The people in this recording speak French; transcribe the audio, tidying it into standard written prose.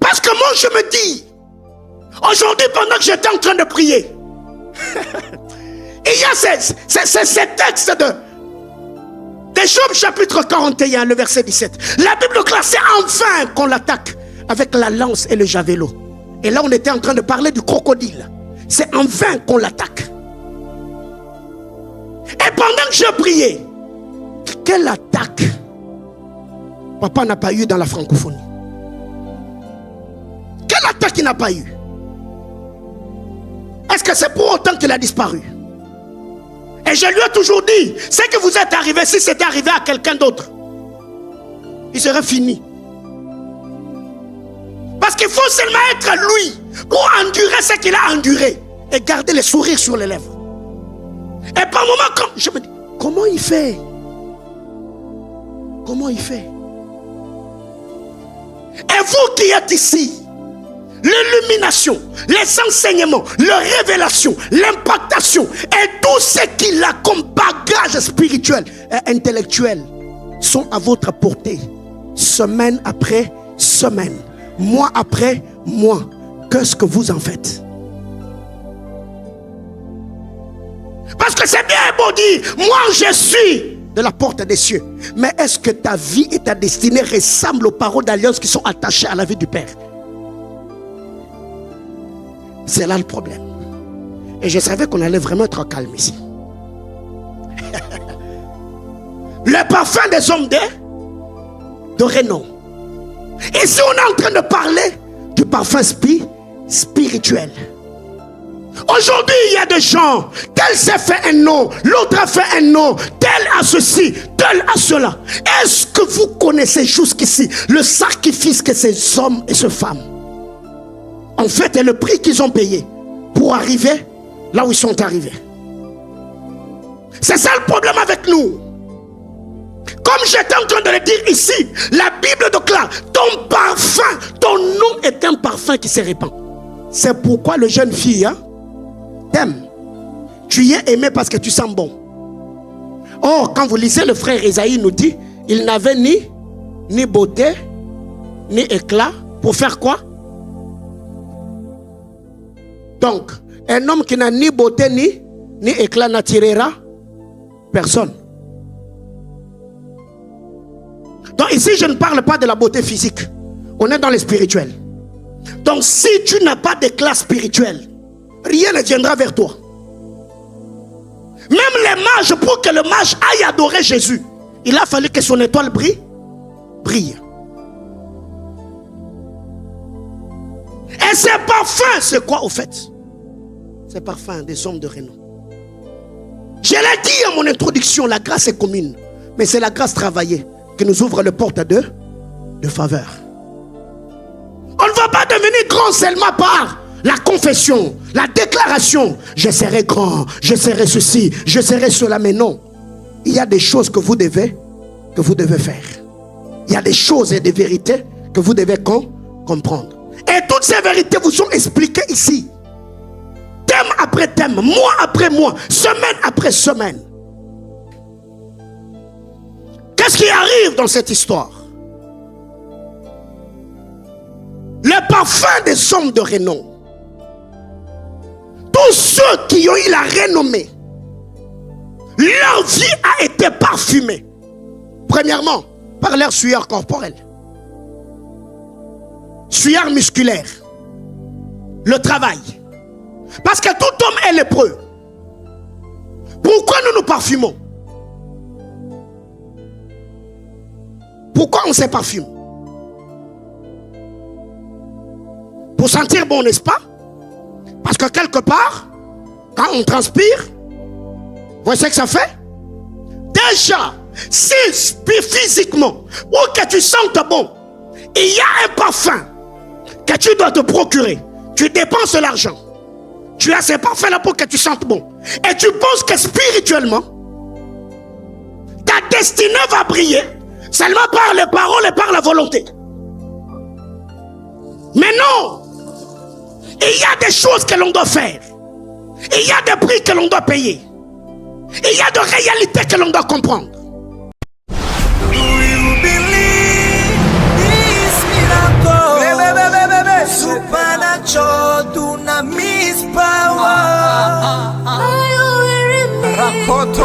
Parce que moi, je me dis, aujourd'hui, pendant que j'étais en train de prier, il y a ces textes de Job chapitre 41, le verset 17. La Bible classe, c'est enfin qu'on l'attaque avec la lance et le javelot. Et là, on était en train de parler du crocodile. C'est en vain qu'on l'attaque. Et pendant que je priais, quelle attaque papa n'a pas eu dans la francophonie? Quelle attaque il n'a pas eu? Est-ce que c'est pour autant qu'il a disparu? Et je lui ai toujours dit, c'est que vous êtes arrivé, si c'était arrivé à quelqu'un d'autre, il serait fini. Parce qu'il faut seulement être lui pour endurer ce qu'il a enduré et garder le sourire sur les lèvres. Et par moments, quand je me dis, comment il fait? Comment il fait? Et vous qui êtes ici, l'illumination, les enseignements, la révélation, l'impactation et tout ce qu'il a comme bagage spirituel et intellectuel sont à votre portée, semaine après semaine, mois après mois. Qu'est-ce que vous en faites? Parce que c'est bien beau dire, moi je suis de la porte des cieux. Mais est-ce que ta vie et ta destinée ressemblent aux paroles d'alliance qui sont attachées à la vie du Père? C'est là le problème. Et je savais qu'on allait vraiment être calme ici. Le parfum des hommes de renom. Ici on est en train de parler du parfum spirituel. Aujourd'hui il y a des gens, tel s'est fait un nom, l'autre a fait un nom, tel a ceci, tel a cela. Est-ce que vous connaissez jusqu'ici le sacrifice que ces hommes et ces femmes en fait, et le prix qu'ils ont payé pour arriver là où ils sont arrivés? C'est ça le problème avec nous. Comme j'étais en train de le dire ici, la Bible déclare, ton parfum, ton nom est un parfum qui se répand. C'est pourquoi le jeune fille t'aime. Tu y es aimé parce que tu sens bon. Or, quand vous lisez, le frère Isaïe nous dit, il n'avait ni beauté, ni éclat. Pour faire quoi? Donc, un homme qui n'a ni beauté ni éclat n'attirera personne. Donc ici, je ne parle pas de la beauté physique. On est dans le spirituel. Donc si tu n'as pas d'éclat spirituel, rien ne viendra vers toi. Même les mages, pour que le mage aille adorer Jésus, il a fallu que son étoile brille. Et ces parfums, c'est quoi au fait? Ces parfums des hommes de renom. Je l'ai dit à mon introduction, la grâce est commune. Mais c'est la grâce travaillée qui nous ouvre le porte de faveur. On ne va pas devenir grand seulement par la confession, la déclaration. Je serai grand, je serai ceci, je serai cela. Mais non, il y a des choses que vous devez faire. Il y a des choses et des vérités que vous devez comprendre. Et toutes ces vérités vous sont expliquées ici. Thème après thème, mois après mois, semaine après semaine. Qu'est-ce qui arrive dans cette histoire? Le parfum des hommes de renom. Tous ceux qui ont eu la renommée, leur vie a été parfumée. Premièrement, par leur sueur corporelle. Sueur musculaire. Le travail. Parce que tout homme est lépreux. Pourquoi nous nous parfumons? Pourquoi on se parfume? Pour sentir bon, n'est-ce pas? Parce que quelque part, quand on transpire, vous voyez ce que ça fait? Déjà, si physiquement, ou que tu sentes bon, il y a un parfum que tu dois te procurer. Tu dépenses l'argent. Tu as ces parfums-là pour que tu sentes bon. Et tu penses que spirituellement, ta destinée va briller seulement par les paroles et par la volonté. Mais non! Il y a des choses que l'on doit faire. Il y a des prix que l'on doit payer. Il y a des réalités que l'on doit comprendre. Do you believe this miracle? macho tuna miss power. Rakoto